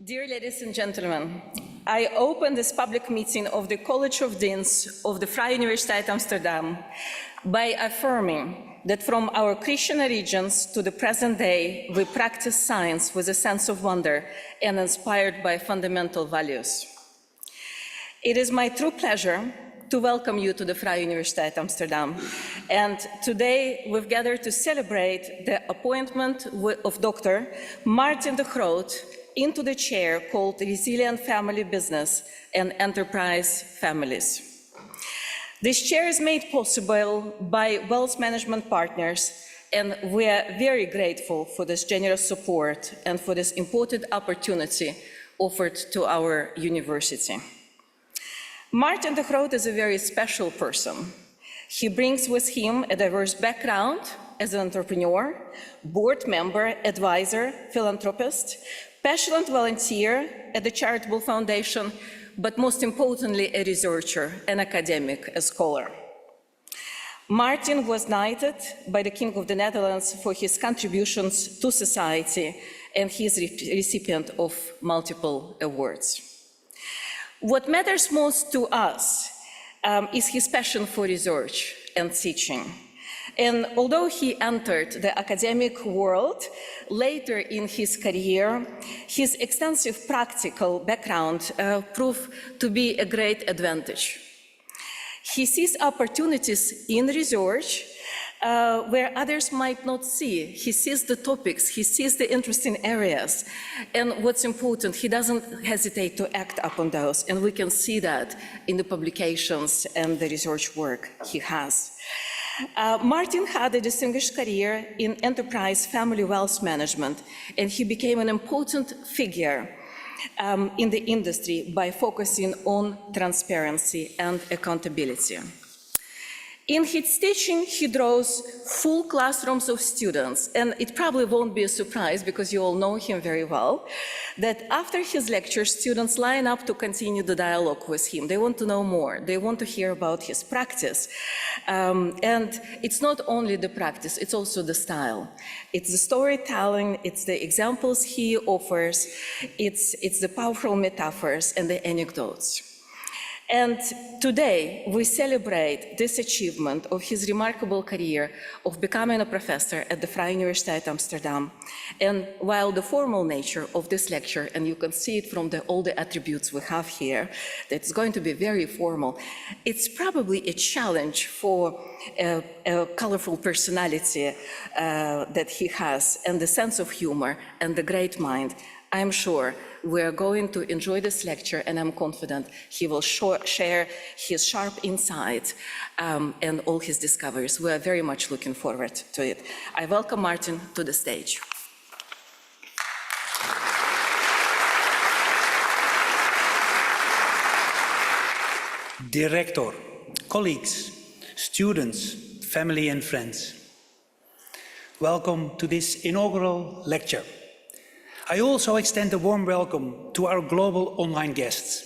Dear ladies and gentlemen, I open this public meeting of the College of Deans of the Vrije Universiteit Amsterdam by affirming that from our Christian origins to the present day, we practice science with a sense of wonder and inspired by fundamental values. It is my true pleasure to welcome you to the Vrije Universiteit Amsterdam. And today we've gathered to celebrate the appointment of Dr. Maarten de Groot into the chair called Resilient Family Business and Enterprise Families. This chair is made possible by wealth management partners, and we are very grateful for this generous support and for this important opportunity offered to our university. Maarten de Groot is a very special person. He brings with him a diverse background as an entrepreneur, board member, advisor, philanthropist, passionate volunteer at the charitable foundation, but most importantly, a researcher, an academic, a scholar. Maarten was knighted by the King of the Netherlands for his contributions to society, and he is a recipient of multiple awards. What matters most to us is his passion for research and teaching. And although he entered the academic world later in his career, his extensive practical background proved to be a great advantage. He sees opportunities in research where others might not see. He sees the topics, he sees the interesting areas, and what's important, he doesn't hesitate to act upon those, and we can see that in the publications and the research work he has. Maarten had a distinguished career in enterprise family wealth management, and he became an important figure in the industry by focusing on transparency and accountability. In his teaching, he draws full classrooms of students, and it probably won't be a surprise, because you all know him very well, that after his lectures, students line up to continue the dialogue with him. They want to know more. They want to hear about his practice. And it's not only the practice, it's also the style. It's the storytelling, it's the examples he offers, it's the powerful metaphors and the anecdotes. And today, we celebrate this achievement of his remarkable career of becoming a professor at the Vrije Universiteit Amsterdam. And while the formal nature of this lecture, and you can see it from all the attributes we have here, that it's going to be very formal, it's probably a challenge for a colorful personality that he has, and the sense of humor and the great mind. I'm sure we are going to enjoy this lecture, and I'm confident he will share his sharp insights and all his discoveries. We are very much looking forward to it. I welcome Maarten to the stage. Director, colleagues, students, family and friends, welcome to this inaugural lecture. I also extend a warm welcome to our global online guests,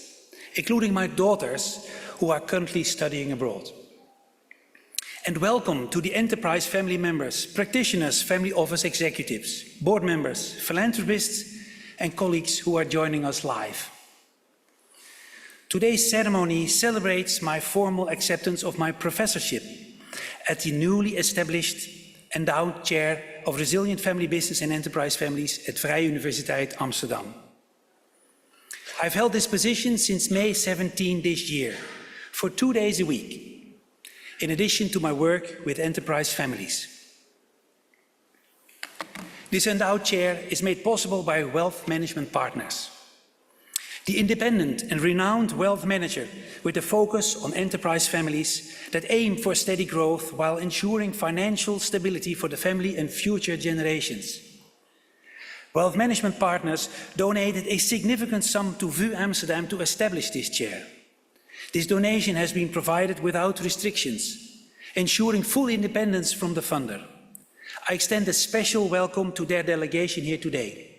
including my daughters who are currently studying abroad. And welcome to the enterprise family members, practitioners, family office executives, board members, philanthropists, and colleagues who are joining us live. Today's ceremony celebrates my formal acceptance of my professorship at the newly established endowed chair of Resilient Family Business and Enterprise Families at Vrije Universiteit Amsterdam. I've held this position since May 17 this year, for 2 days a week, in addition to my work with enterprise families. This endowed chair is made possible by wealth management partners. The independent and renowned wealth manager with a focus on enterprise families that aim for steady growth while ensuring financial stability for the family and future generations. Wealth management partners donated a significant sum to VU Amsterdam to establish this chair. This donation has been provided without restrictions, ensuring full independence from the funder. I extend a special welcome to their delegation here today.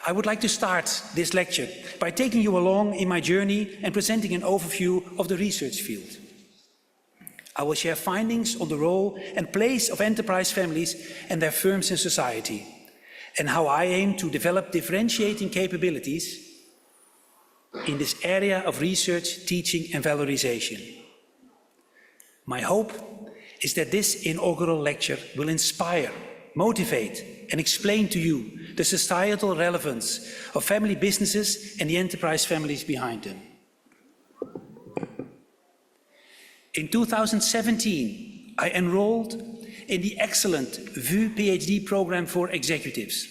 I would like to start this lecture by taking you along in my journey and presenting an overview of the research field. I will share findings on the role and place of enterprise families and their firms in society, and how I aim to develop differentiating capabilities in this area of research, teaching and valorization. My hope is that this inaugural lecture will inspire, motivate and explain to you the societal relevance of family businesses and the enterprise families behind them. In 2017, I enrolled in the excellent VU PhD program for executives,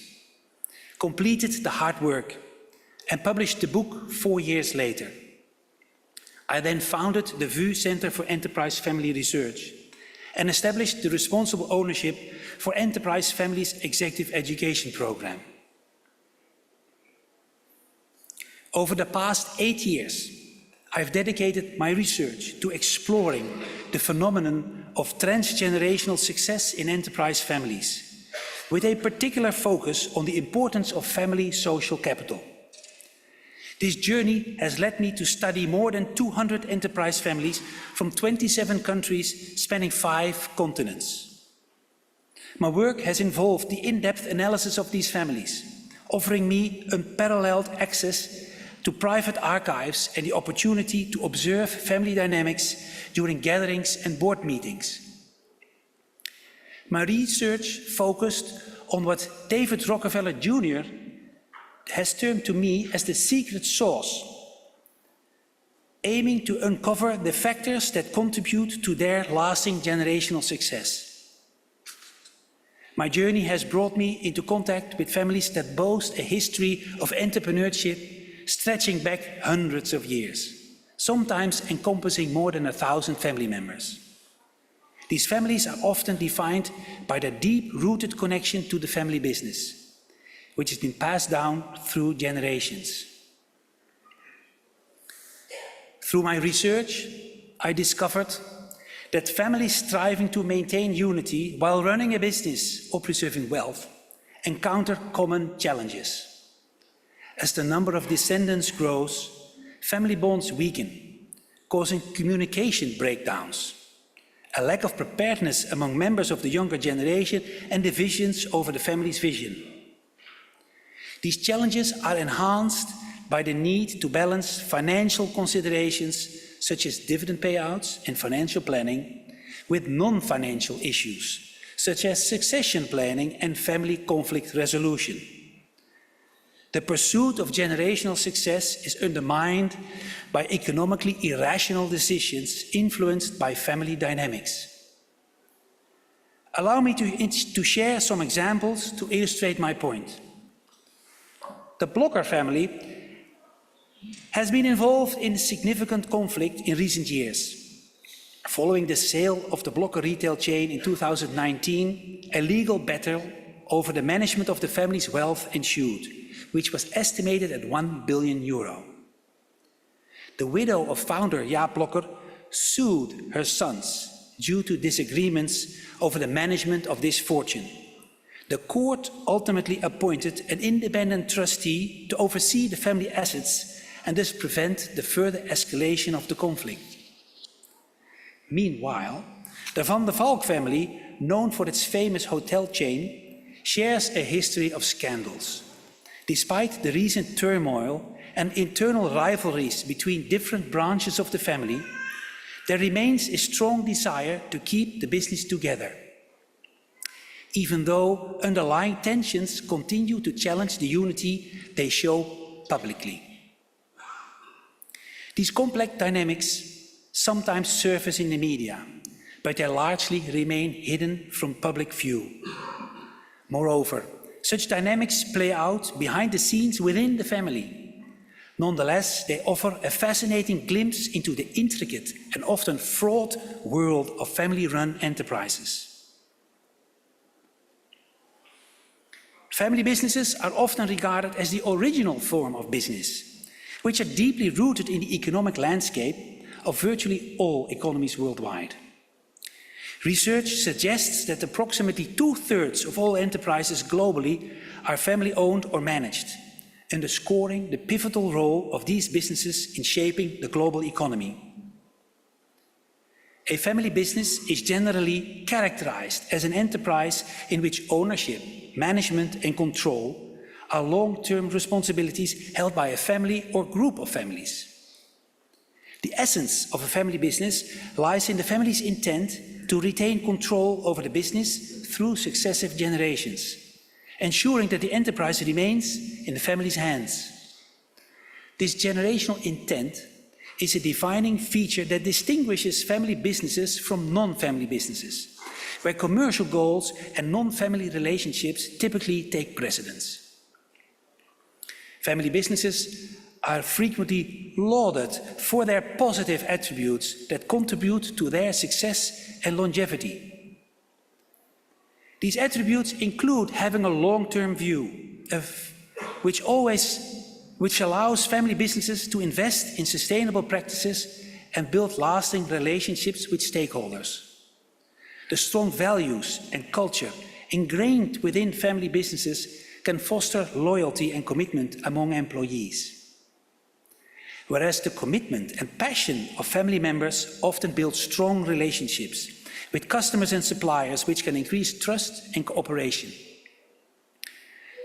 completed the hard work and published the book 4 years later. I then founded the VU Center for Enterprise Family Research and established the responsible ownership for Enterprise Families Executive Education Program. Over the past 8 years, I've dedicated my research to exploring the phenomenon of transgenerational success in enterprise families, with a particular focus on the importance of family social capital. This journey has led me to study more than 200 enterprise families from 27 countries spanning 5 continents. My work has involved the in-depth analysis of these families, offering me unparalleled access to private archives and the opportunity to observe family dynamics during gatherings and board meetings. My research focused on what David Rockefeller Jr. has termed to me as the secret sauce, aiming to uncover the factors that contribute to their lasting generational success. My journey has brought me into contact with families that boast a history of entrepreneurship stretching back hundreds of years, sometimes encompassing more than 1,000 family members. These families are often defined by their deep-rooted connection to the family business, which has been passed down through generations. Through my research, I discovered that families striving to maintain unity while running a business or preserving wealth encounter common challenges. As the number of descendants grows, family bonds weaken, causing communication breakdowns, a lack of preparedness among members of the younger generation, and divisions over the family's vision. These challenges are enhanced by the need to balance financial considerations such as dividend payouts and financial planning with non-financial issues such as succession planning and family conflict resolution. The pursuit of generational success is undermined by economically irrational decisions influenced by family dynamics. Allow me to share some examples to illustrate my point. The Blokker family has been involved in significant conflict in recent years. Following the sale of the Blokker retail chain in 2019, a legal battle over the management of the family's wealth ensued, which was estimated at €1 billion. The widow of founder Jaap Blokker sued her sons due to disagreements over the management of this fortune. The court ultimately appointed an independent trustee to oversee the family assets and thus prevent the further escalation of the conflict. Meanwhile, the Van der Valk family, known for its famous hotel chain, shares a history of scandals. Despite the recent turmoil and internal rivalries between different branches of the family, there remains a strong desire to keep the business together, even though underlying tensions continue to challenge the unity they show publicly. These complex dynamics sometimes surface in the media, but they largely remain hidden from public view. Moreover, such dynamics play out behind the scenes within the family. Nonetheless, they offer a fascinating glimpse into the intricate and often fraught world of family-run enterprises. Family businesses are often regarded as the original form of business, which are deeply rooted in the economic landscape of virtually all economies worldwide. Research suggests that approximately 2/3 of all enterprises globally are family-owned or managed, underscoring the pivotal role of these businesses in shaping the global economy. A family business is generally characterized as an enterprise in which ownership, management and control are long-term responsibilities held by a family or group of families. The essence of a family business lies in the family's intent to retain control over the business through successive generations, ensuring that the enterprise remains in the family's hands. This generational intent is a defining feature that distinguishes family businesses from non-family businesses, where commercial goals and non-family relationships typically take precedence. Family businesses are frequently lauded for their positive attributes that contribute to their success and longevity. These attributes include having a long-term view, which allows family businesses to invest in sustainable practices and build lasting relationships with stakeholders. The strong values and culture ingrained within family businesses can foster loyalty and commitment among employees. Whereas the commitment and passion of family members often build strong relationships with customers and suppliers, which can increase trust and cooperation.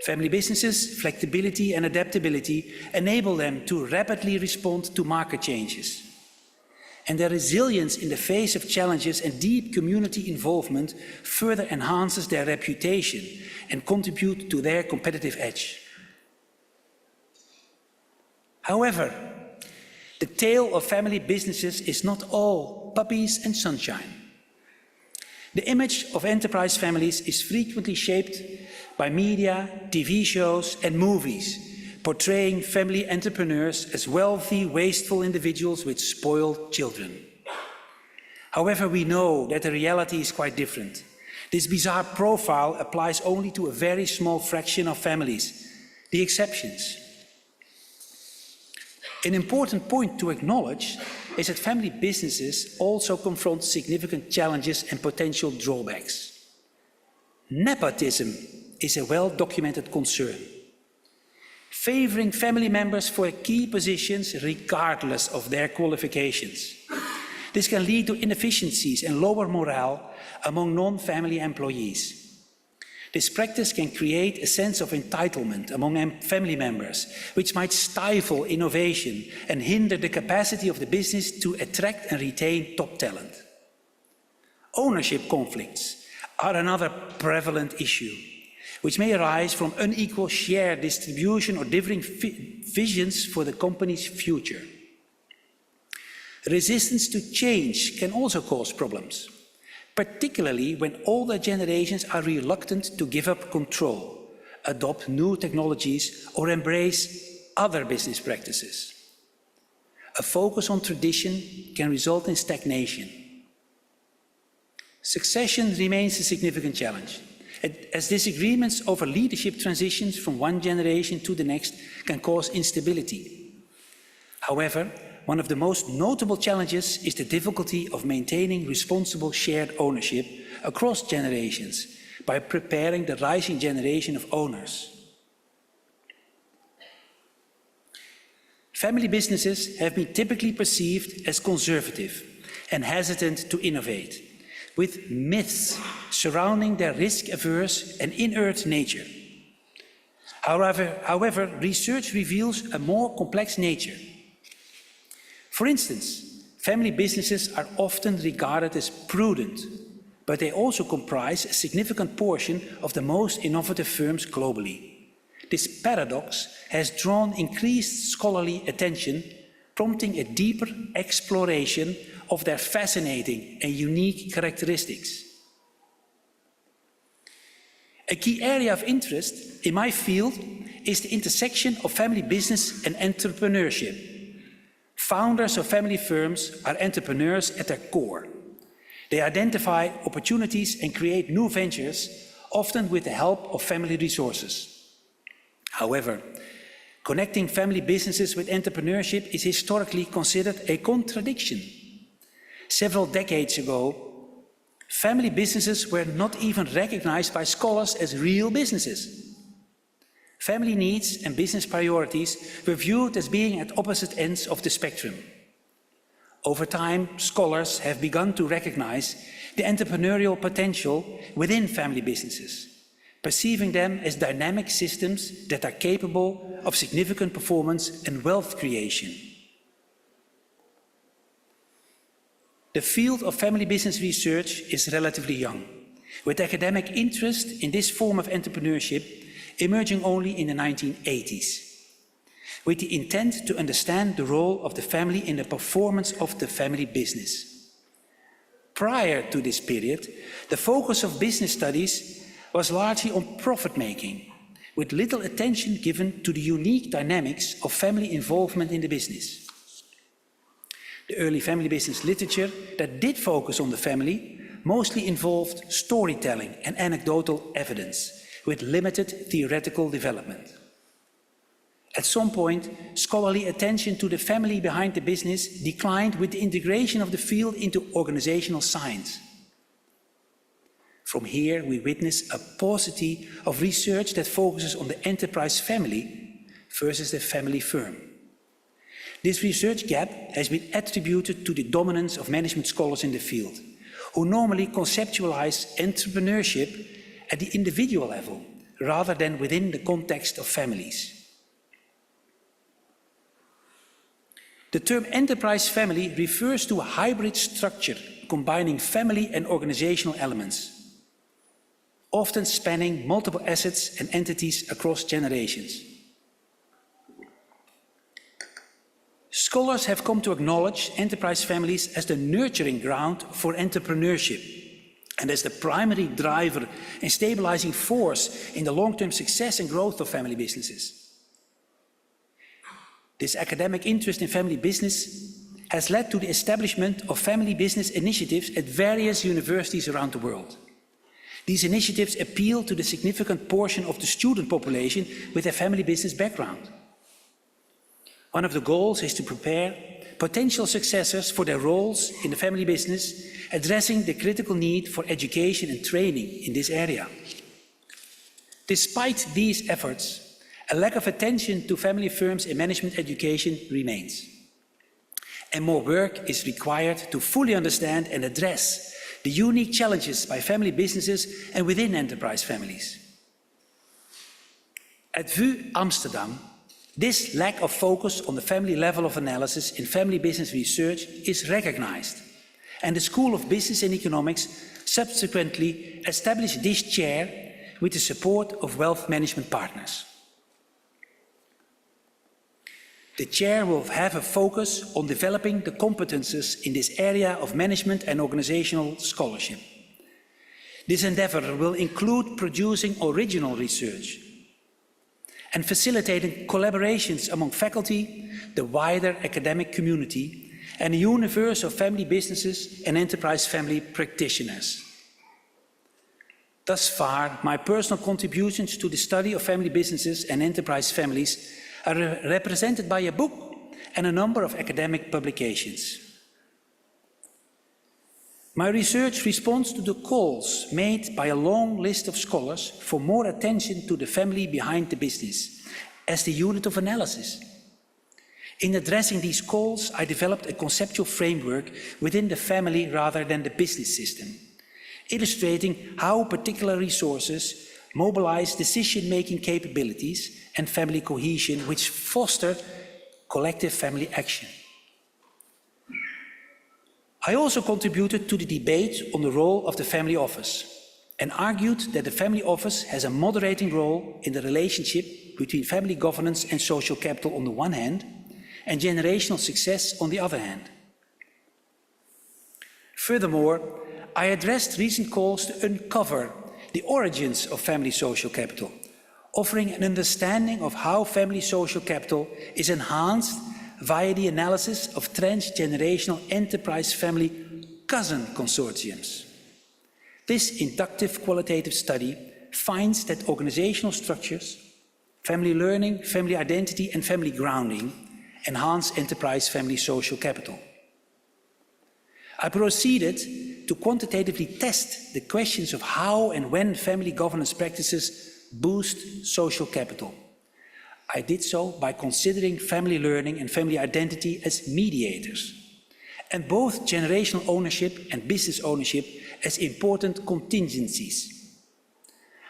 Family businesses' flexibility and adaptability enable them to rapidly respond to market changes. And their resilience in the face of challenges and deep community involvement further enhances their reputation and contribute to their competitive edge. However, the tale of family businesses is not all puppies and sunshine. The image of enterprise families is frequently shaped by media, TV shows, and movies, portraying family entrepreneurs as wealthy, wasteful individuals with spoiled children. However, we know that the reality is quite different. This bizarre profile applies only to a very small fraction of families, the exceptions. An important point to acknowledge is that family businesses also confront significant challenges and potential drawbacks. Nepotism is a well-documented concern, favoring family members for key positions regardless of their qualifications. This can lead to inefficiencies and lower morale among non-family employees. This practice can create a sense of entitlement among family members, which might stifle innovation and hinder the capacity of the business to attract and retain top talent. Ownership conflicts are another prevalent issue, which may arise from unequal share distribution or differing visions for the company's future. Resistance to change can also cause problems, particularly when older generations are reluctant to give up control, adopt new technologies, or embrace other business practices. A focus on tradition can result in stagnation. Succession remains a significant challenge, as disagreements over leadership transitions from one generation to the next can cause instability. However, one of the most notable challenges is the difficulty of maintaining responsible shared ownership across generations by preparing the rising generation of owners. Family businesses have been typically perceived as conservative and hesitant to innovate, with myths surrounding their risk-averse and inert nature. However, research reveals a more complex nature. For instance, family businesses are often regarded as prudent, but they also comprise a significant portion of the most innovative firms globally. This paradox has drawn increased scholarly attention, prompting a deeper exploration of their fascinating and unique characteristics. A key area of interest in my field is the intersection of family business and entrepreneurship. Founders of family firms are entrepreneurs at their core. They identify opportunities and create new ventures, often with the help of family resources. However, connecting family businesses with entrepreneurship is historically considered a contradiction. Several decades ago, family businesses were not even recognized by scholars as real businesses. Family needs and business priorities were viewed as being at opposite ends of the spectrum. Over time, scholars have begun to recognize the entrepreneurial potential within family businesses, perceiving them as dynamic systems that are capable of significant performance and wealth creation. The field of family business research is relatively young, with academic interest in this form of entrepreneurship emerging only in the 1980s, with the intent to understand the role of the family in the performance of the family business. Prior to this period, the focus of business studies was largely on profit-making, with little attention given to the unique dynamics of family involvement in the business. The early family business literature that did focus on the family mostly involved storytelling and anecdotal evidence, with limited theoretical development. At some point, scholarly attention to the family behind the business declined with the integration of the field into organizational science. From here, we witness a paucity of research that focuses on the enterprise family versus the family firm. This research gap has been attributed to the dominance of management scholars in the field, who normally conceptualize entrepreneurship at the individual level, rather than within the context of families. The term enterprise family refers to a hybrid structure combining family and organizational elements, often spanning multiple assets and entities across generations. Scholars have come to acknowledge enterprise families as the nurturing ground for entrepreneurship and as the primary driver and stabilizing force in the long-term success and growth of family businesses. This academic interest in family business has led to the establishment of family business initiatives at various universities around the world. These initiatives appeal to the significant portion of the student population with a family business background. One of the goals is to prepare potential successors for their roles in the family business, addressing the critical need for education and training in this area. Despite these efforts, a lack of attention to family firms and management education remains, and more work is required to fully understand and address the unique challenges by family businesses and within enterprise families. At VU Amsterdam, this lack of focus on the family level of analysis in family business research is recognized, and the School of Business and Economics subsequently established this chair with the support of wealth management partners. The chair will have a focus on developing the competences in this area of management and organizational scholarship. This endeavor will include producing original research and facilitating collaborations among faculty, the wider academic community, and a universe of family businesses and enterprise family practitioners. Thus far, my personal contributions to the study of family businesses and enterprise families are represented by a book and a number of academic publications. My research responds to the calls made by a long list of scholars for more attention to the family behind the business as the unit of analysis. In addressing these calls, I developed a conceptual framework within the family rather than the business system, illustrating how particular resources mobilize decision-making capabilities and family cohesion, which foster collective family action. I also contributed to the debate on the role of the family office and argued that the family office has a moderating role in the relationship between family governance and social capital on the one hand, and generational success on the other hand. Furthermore, I addressed recent calls to uncover the origins of family social capital, offering an understanding of how family social capital is enhanced via the analysis of transgenerational enterprise family cousin consortiums. This inductive qualitative study finds that organizational structures, family learning, family identity, and family grounding enhance enterprise family social capital. I proceeded to quantitatively test the questions of how and when family governance practices boost social capital. I did so by considering family learning and family identity as mediators, and both generational ownership and business ownership as important contingencies.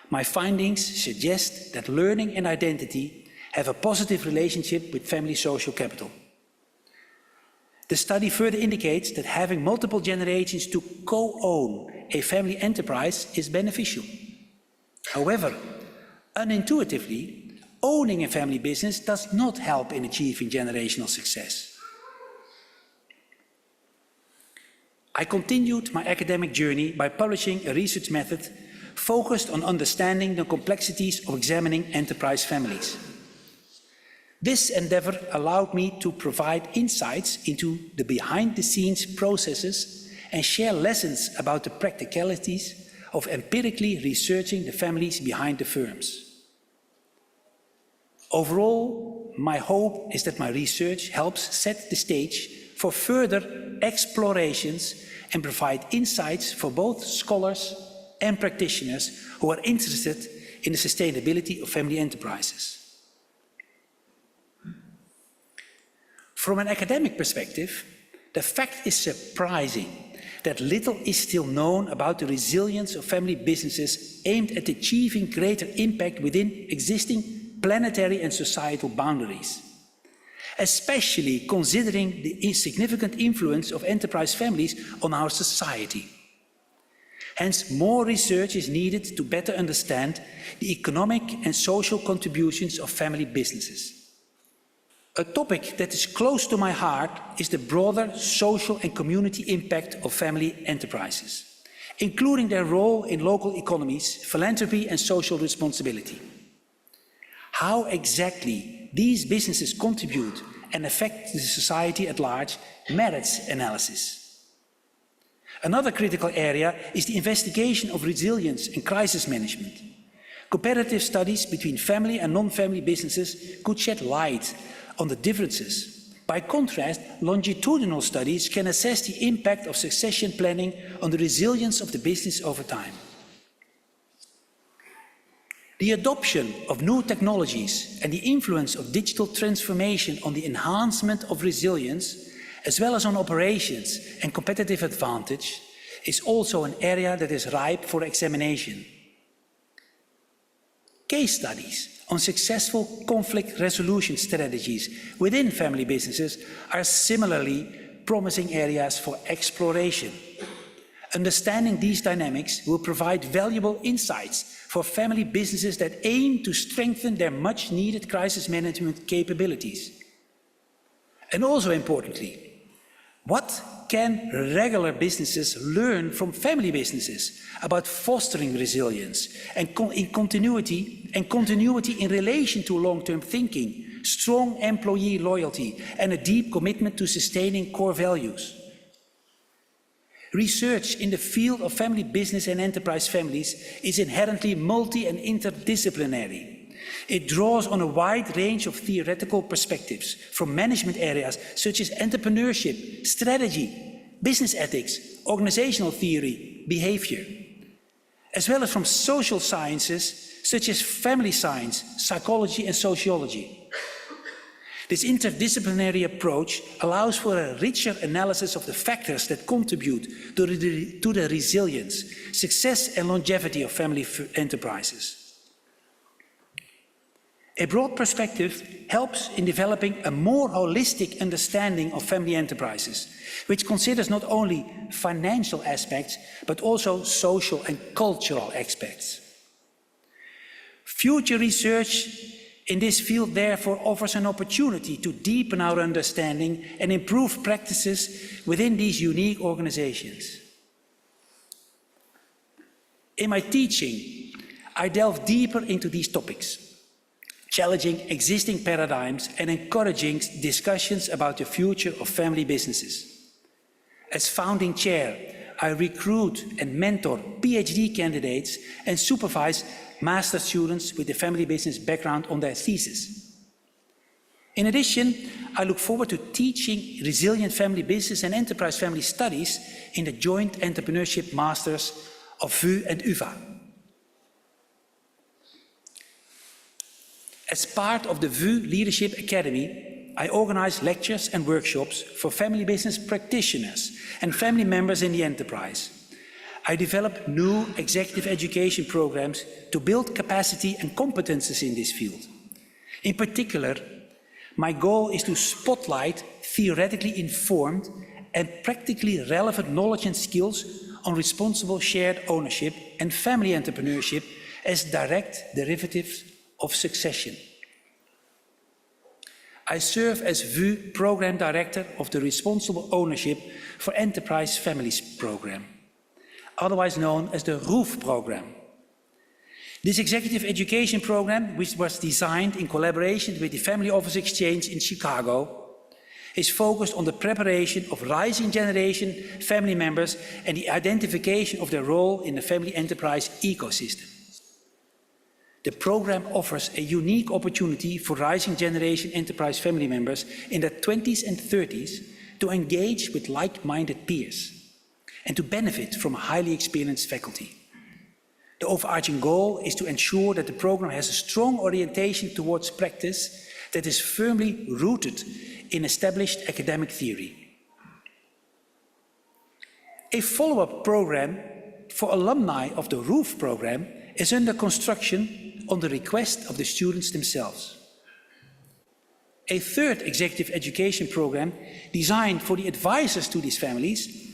My findings suggest that learning and identity have a positive relationship with family social capital. The study further indicates that having multiple generations to co-own a family enterprise is beneficial. However, unintuitively, owning a family business does not help in achieving generational success. I continued my academic journey by publishing a research method focused on understanding the complexities of examining enterprise families. This endeavor allowed me to provide insights into the behind-the-scenes processes and share lessons about the practicalities of empirically researching the families behind the firms. Overall, my hope is that my research helps set the stage for further explorations and provide insights for both scholars and practitioners who are interested in the sustainability of family enterprises. From an academic perspective, the fact is surprising that little is still known about the resilience of family businesses aimed at achieving greater impact within existing planetary and societal boundaries, especially considering the significant influence of enterprise families on our society. Hence, more research is needed to better understand the economic and social contributions of family businesses. A topic that is close to my heart is the broader social and community impact of family enterprises, including their role in local economies, philanthropy and social responsibility. How exactly these businesses contribute and affect the society at large merits analysis. Another critical area is the investigation of resilience and crisis management. Comparative studies between family and non-family businesses could shed light on the differences. By contrast, longitudinal studies can assess the impact of succession planning on the resilience of the business over time. The adoption of new technologies and the influence of digital transformation on the enhancement of resilience, as well as on operations and competitive advantage, is also an area that is ripe for examination. Case studies on successful conflict resolution strategies within family businesses are similarly promising areas for exploration. Understanding these dynamics will provide valuable insights for family businesses that aim to strengthen their much-needed crisis management capabilities. And also importantly, what can regular businesses learn from family businesses about fostering resilience and continuity in relation to long-term thinking, strong employee loyalty, and a deep commitment to sustaining core values? Research in the field of family business and enterprise families is inherently multi- and interdisciplinary. It draws on a wide range of theoretical perspectives from management areas such as entrepreneurship, strategy, business ethics, organizational theory, behavior, as well as from social sciences such as family science, psychology, and sociology. This interdisciplinary approach allows for a richer analysis of the factors that contribute to the resilience, success, and longevity of family enterprises. A broad perspective helps in developing a more holistic understanding of family enterprises, which considers not only financial aspects, but also social and cultural aspects. Future research in this field therefore offers an opportunity to deepen our understanding and improve practices within these unique organizations. In my teaching, I delve deeper into these topics, challenging existing paradigms and encouraging discussions about the future of family businesses. As founding chair, I recruit and mentor PhD candidates and supervise master students with a family business background on their thesis. In addition, I look forward to teaching resilient family business and enterprise family studies in the joint entrepreneurship masters of VU and UvA. As part of the VU Leadership Academy, I organize lectures and workshops for family business practitioners and family members in the enterprise. I develop new executive education programs to build capacity and competences in this field. In particular, my goal is to spotlight theoretically informed and practically relevant knowledge and skills on responsible shared ownership and family entrepreneurship as direct derivatives of succession. I serve as VU Program Director of the Responsible Ownership for Enterprise Families Program, otherwise known as the ROEF program. This executive education program, which was designed in collaboration with the Family Office Exchange in Chicago, is focused on the preparation of rising generation family members and the identification of their role in the family enterprise ecosystem. The program offers a unique opportunity for rising generation enterprise family members in their 20s and 30s to engage with like-minded peers and to benefit from a highly experienced faculty. The overarching goal is to ensure that the program has a strong orientation towards practice that is firmly rooted in established academic theory. A follow-up program for alumni of the ROEF program is under construction on the request of the students themselves. A third executive education program designed for the advisors to these families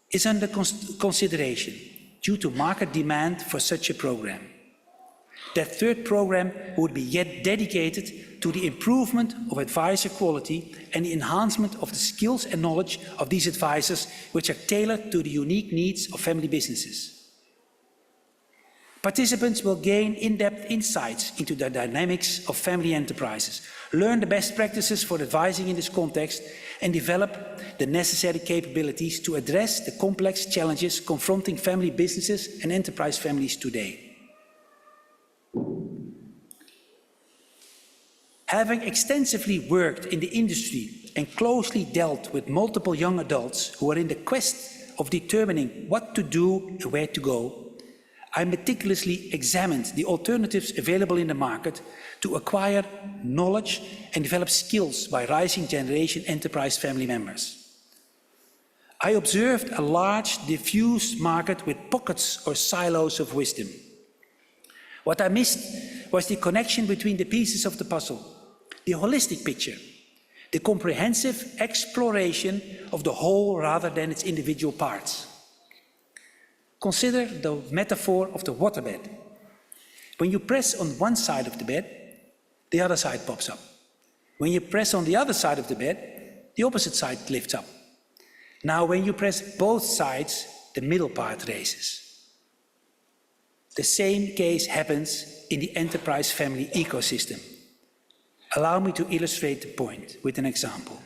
is under consideration due to market demand for such a program. That third program would be yet dedicated to the improvement of advisor quality and the enhancement of the skills and knowledge of these advisors, which are tailored to the unique needs of family businesses. Participants will gain in-depth insights into the dynamics of family enterprises, learn the best practices for advising in this context, and develop the necessary capabilities to address the complex challenges confronting family businesses and enterprise families today. Having extensively worked in the industry and closely dealt with multiple young adults who are in the quest of determining what to do and where to go, I meticulously examined the alternatives available in the market to acquire knowledge and develop skills by rising generation enterprise family members. I observed a large, diffuse market with pockets or silos of wisdom. What I missed was the connection between the pieces of the puzzle, the holistic picture, the comprehensive exploration of the whole rather than its individual parts. Consider the metaphor of the waterbed. When you press on one side of the bed, the other side pops up. When you press on the other side of the bed, the opposite side lifts up. Now, when you press both sides, the middle part raises. The same case happens in the enterprise family ecosystem. Allow me to illustrate the point with an example.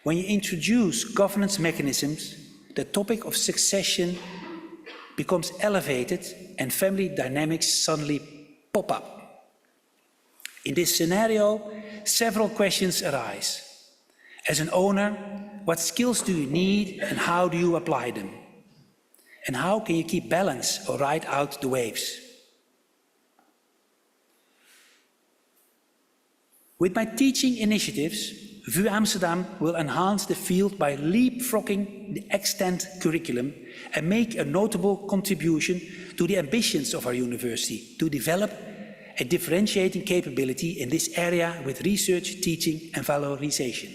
When you introduce governance mechanisms, the topic of succession becomes elevated and family dynamics suddenly pop up. In this scenario, several questions arise. As an owner, what skills do you need and how do you apply them? And how can you keep balance or ride out the waves? With my teaching initiatives, VU Amsterdam will enhance the field by leapfrogging the extant curriculum and make a notable contribution to the ambitions of our university to develop a differentiating capability in this area with research, teaching and valorization.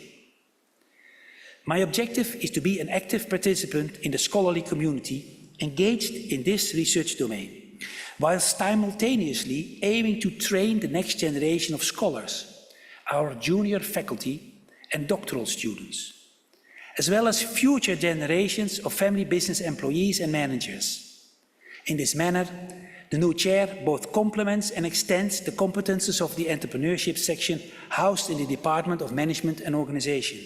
My objective is to be an active participant in the scholarly community engaged in this research domain, while simultaneously aiming to train the next generation of scholars, our junior faculty and doctoral students, as well as future generations of family business employees and managers. In this manner, the new chair both complements and extends the competences of the entrepreneurship section housed in the Department of Management and Organization.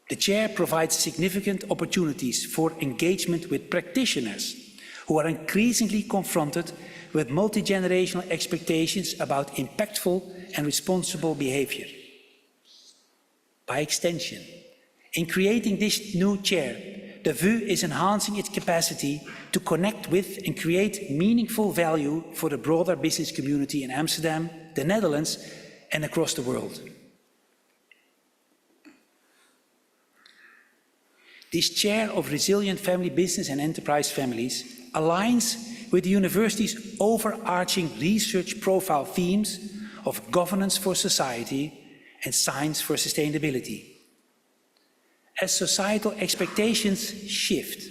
The chair provides significant opportunities for engagement with practitioners who are increasingly confronted with multi-generational expectations about impactful and responsible behavior. By extension, in creating this new chair, the VU is enhancing its capacity to connect with and create meaningful value for the broader business community in Amsterdam, the Netherlands, and across the world. This chair of resilient family business and enterprise families aligns with the university's overarching research profile themes of governance for society and science for sustainability. As societal expectations shift,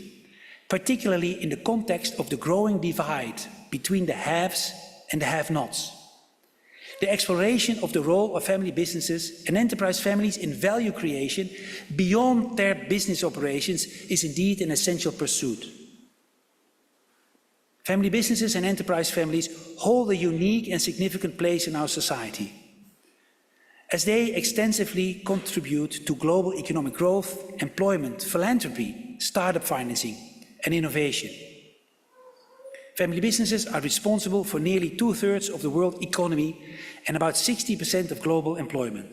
particularly in the context of the growing divide between the haves and the have-nots, the exploration of the role of family businesses and enterprise families in value creation beyond their business operations is indeed an essential pursuit. Family businesses and enterprise families hold a unique and significant place in our society, as they extensively contribute to global economic growth, employment, philanthropy, startup financing, and innovation. Family businesses are responsible for nearly 2/3 of the world economy and about 60% of global employment.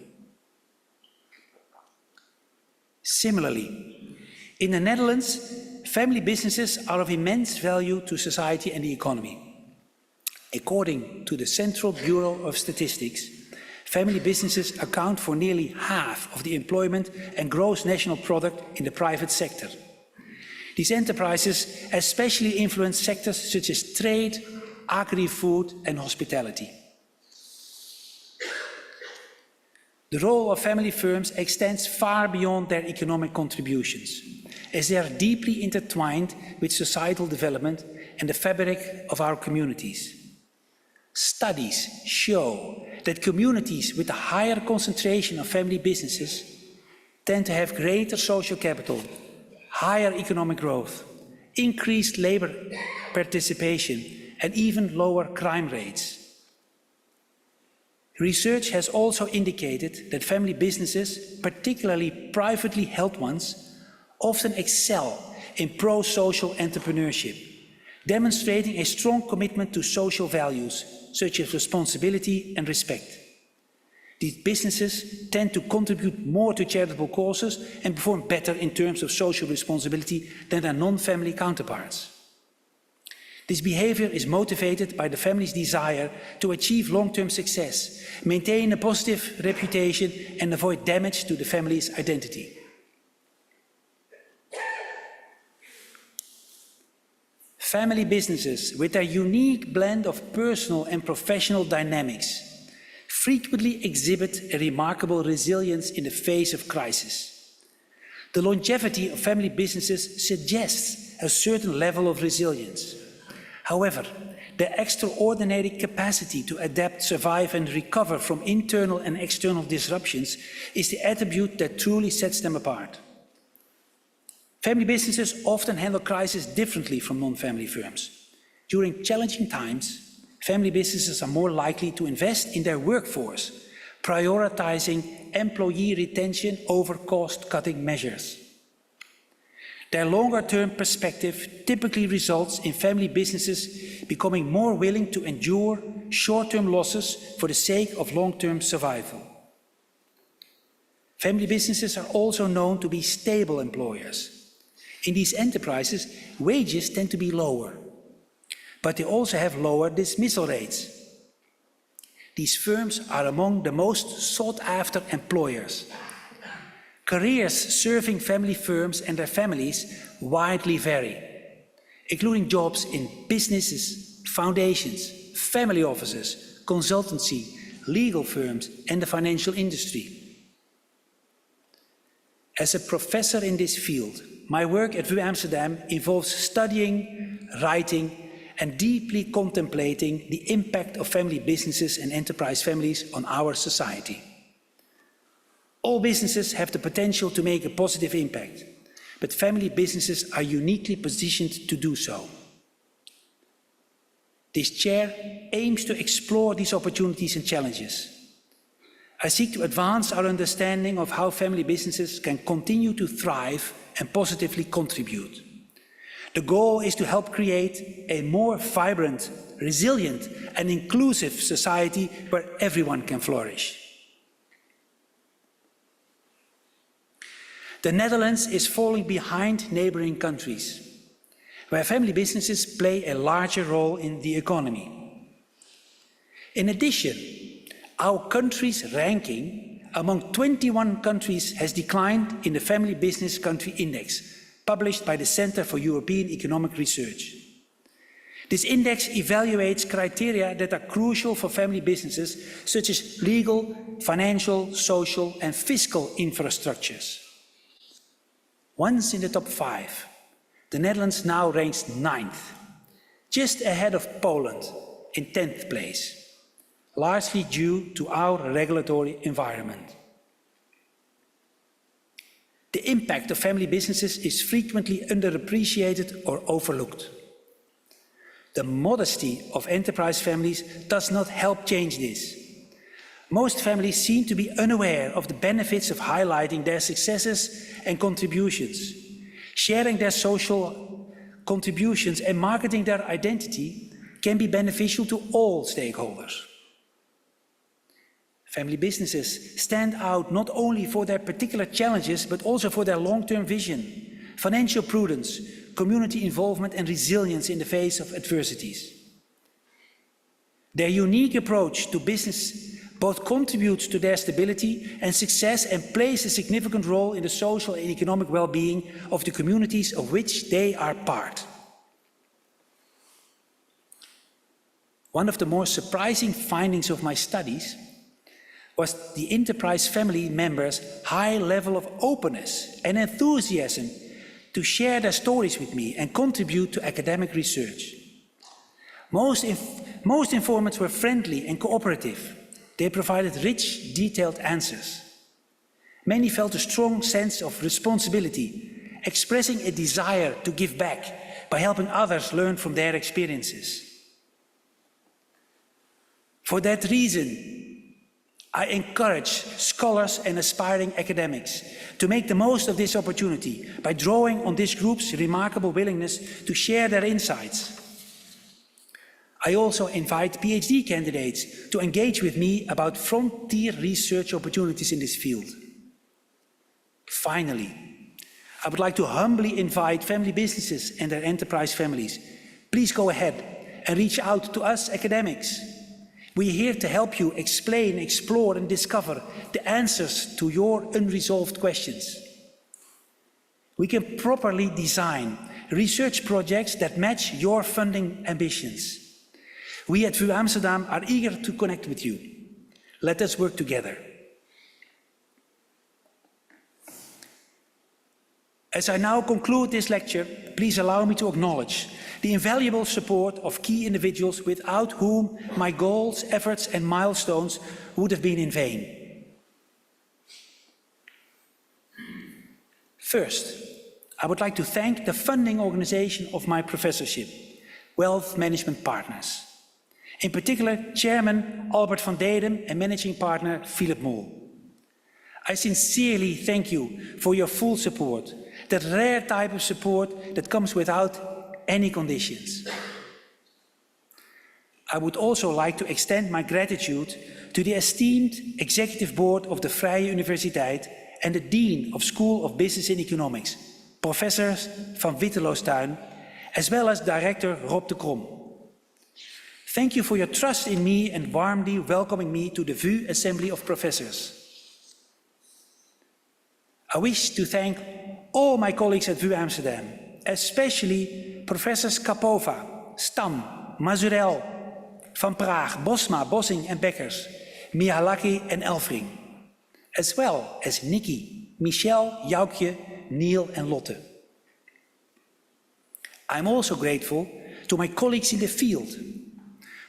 Similarly, in the Netherlands, family businesses are of immense value to society and the economy. According to the Central Bureau of Statistics, family businesses account for nearly half of the employment and gross national product in the private sector. These enterprises especially influence sectors such as trade, agri-food, and hospitality. The role of family firms extends far beyond their economic contributions, as they are deeply intertwined with societal development and the fabric of our communities. Studies show that communities with a higher concentration of family businesses tend to have greater social capital, higher economic growth, increased labor participation, and even lower crime rates. Research has also indicated that family businesses, particularly privately held ones, often excel in pro-social entrepreneurship, demonstrating a strong commitment to social values such as responsibility and respect. These businesses tend to contribute more to charitable causes and perform better in terms of social responsibility than their non-family counterparts. This behavior is motivated by the family's desire to achieve long-term success, maintain a positive reputation, and avoid damage to the family's identity. Family businesses, with their unique blend of personal and professional dynamics, frequently exhibit a remarkable resilience in the face of crisis. The longevity of family businesses suggests a certain level of resilience. However, their extraordinary capacity to adapt, survive, and recover from internal and external disruptions is the attribute that truly sets them apart. Family businesses often handle crisis differently from non-family firms. During challenging times, family businesses are more likely to invest in their workforce, prioritizing employee retention over cost-cutting measures. Their longer-term perspective typically results in family businesses becoming more willing to endure short-term losses for the sake of long-term survival. Family businesses are also known to be stable employers. In these enterprises, wages tend to be lower, but they also have lower dismissal rates. These firms are among the most sought-after employers. Careers serving family firms and their families widely vary, including jobs in businesses, foundations, family offices, consultancy, legal firms, and the financial industry. As a professor in this field, my work at Vrije Amsterdam involves studying, writing, and deeply contemplating the impact of family businesses and enterprise families on our society. All businesses have the potential to make a positive impact, but family businesses are uniquely positioned to do so. This chair aims to explore these opportunities and challenges. I seek to advance our understanding of how family businesses can continue to thrive and positively contribute. The goal is to help create a more vibrant, resilient, and inclusive society where everyone can flourish. The Netherlands is falling behind neighboring countries, where family businesses play a larger role in the economy. In addition, Our country's ranking among 21 countries has declined in the Family Business Country Index, published by the Centre for European Economic Research. This index evaluates criteria that are crucial for family businesses, such as legal, financial, social, and fiscal infrastructures. Once in the top 5, the Netherlands now ranks 9th, just ahead of Poland in 10th place, largely due to our regulatory environment. The impact of family businesses is frequently underappreciated or overlooked. The modesty of enterprise families does not help change this. Most families seem to be unaware of the benefits of highlighting their successes and contributions, sharing their social contributions and marketing their identity can be beneficial to all stakeholders. Family businesses stand out not only for their particular challenges, but also for their long-term vision, financial prudence, community involvement and resilience in the face of adversities. Their unique approach to business both contributes to their stability and success and plays a significant role in the social and economic well-being of the communities of which they are part. One of the more surprising findings of my studies was the enterprise family members' high level of openness and enthusiasm to share their stories with me and contribute to academic research. Most informants were friendly and cooperative. They provided rich, detailed answers. Many felt a strong sense of responsibility, expressing a desire to give back by helping others learn from their experiences. For that reason, I encourage scholars and aspiring academics to make the most of this opportunity by drawing on this group's remarkable willingness to share their insights. I also invite PhD candidates to engage with me about frontier research opportunities in this field. Finally, I would like to humbly invite family businesses and their enterprise families. Please go ahead and reach out to us academics. We are here to help you explain, explore, and discover the answers to your unresolved questions. We can properly design research projects that match your funding ambitions. We at VU Amsterdam are eager to connect with you. Let us work together. As I now conclude this lecture, please allow me to acknowledge the invaluable support of key individuals without whom my goals, efforts and milestones would have been in vain. First, I would like to thank the funding organization of my professorship, Wealth Management Partners. In particular, Chairman Albert van Deden and Managing Partner Philip Moel. I sincerely thank you for your full support, that rare type of support that comes without any conditions. I would also like to extend my gratitude to the esteemed Executive Board of the Vrije Universiteit and the Dean of School of Business and Economics, Professor Van Witteloostuin, as well as Director Rob de Krom. Thank you for your trust in me and warmly welcoming me to the VU Assembly of Professors. I wish to thank all my colleagues at VU Amsterdam, especially Professors Kapova, Stam, Mazurel, Van Praag, Bosma, Bossing and Beckers, Mihalaki and Elfring, as well as Nikki, Michelle, Joukje, Neil and Lotte. I'm also grateful to my colleagues in the field,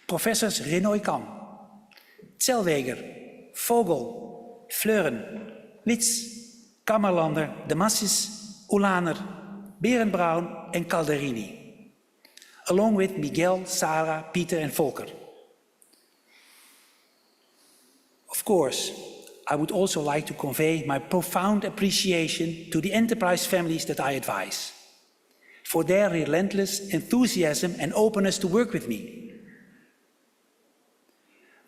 Professors Renoy Kam, Zellweger, Vogel, Fleuren, Wits, Kammerlander, De Massis, Ulaner, Berenbraun and Calderini, along with Miguel, Sarah, Peter and Volker. Of course, I would also like to convey my profound appreciation to the enterprise families that I advise, for their relentless enthusiasm and openness to work with me.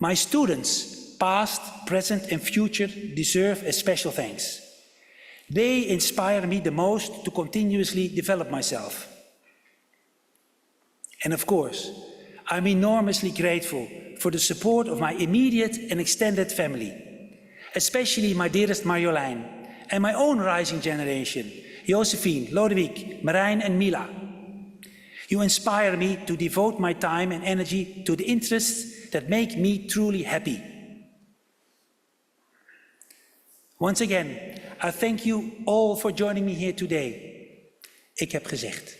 My students, past, present and future, deserve a special thanks. They inspire me the most to continuously develop myself. And of course, I'm enormously grateful for the support of my immediate and extended family, especially my dearest Marjolein and my own rising generation, Josephine, Lodewijk, Marijn and Mila. You inspire me to devote my time and energy to the interests that make me truly happy. Once again, I thank you all for joining me here today. Ik heb gezegd.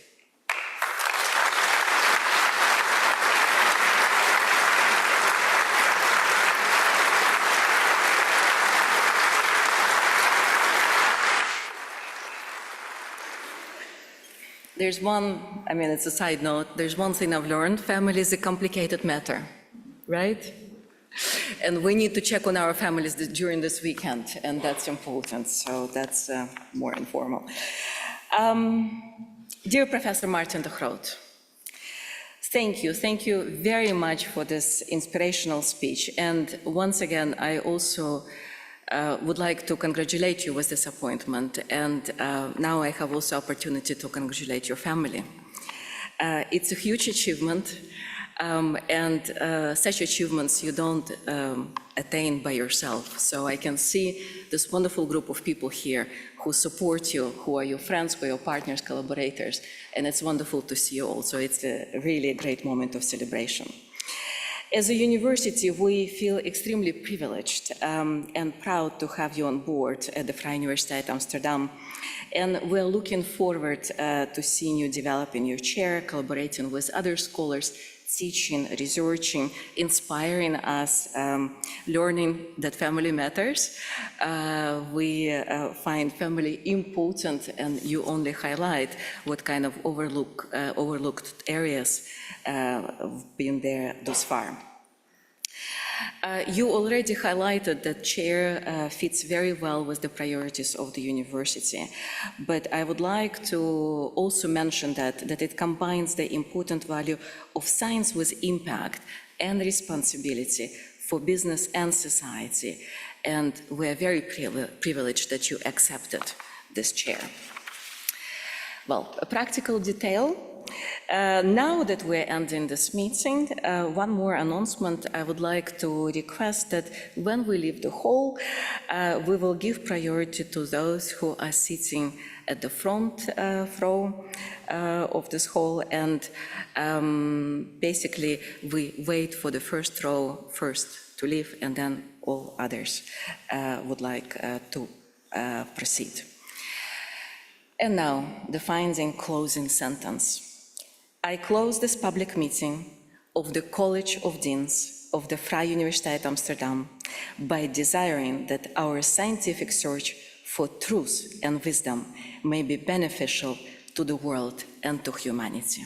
There's one, it's a side note, there's one thing I've learned: family is a complicated matter, right? And we need to check on our families during this weekend, and that's important, so that's more informal. Dear Professor Maarten de Groot, thank you very much for this inspirational speech. And once again, I also would like to congratulate you with this appointment, and now I have also opportunity to congratulate your family. It's a huge achievement, and such achievements you don't attain by yourself. So I can see this wonderful group of people here who support you, who are your friends, who are your partners, collaborators, and it's wonderful to see you all. So it's really a great moment of celebration. As a university, we feel extremely privileged and proud to have you on board at the Vrije Universiteit Amsterdam. And we're looking forward to seeing you develop in your chair, collaborating with other scholars, teaching, researching, inspiring us, learning that family matters. We find family important, and you only highlight what kind of overlooked areas have been there thus far. You already highlighted that chair fits very well with the priorities of the university, but I would like to also mention that it combines the important value of science with impact and responsibility for business and society, and we're very privileged that you accepted this chair. Well, a practical detail. Now that we're ending this meeting, one more announcement. I would like to request that when we leave the hall, we will give priority to those who are sitting at the front row of this hall, and basically we wait for the first row first to leave, and then all others would like to proceed. And now, the finding closing sentence. I close this public meeting of the College of Deans of the Vrije Universiteit Amsterdam by desiring that our scientific search for truth and wisdom may be beneficial to the world and to humanity.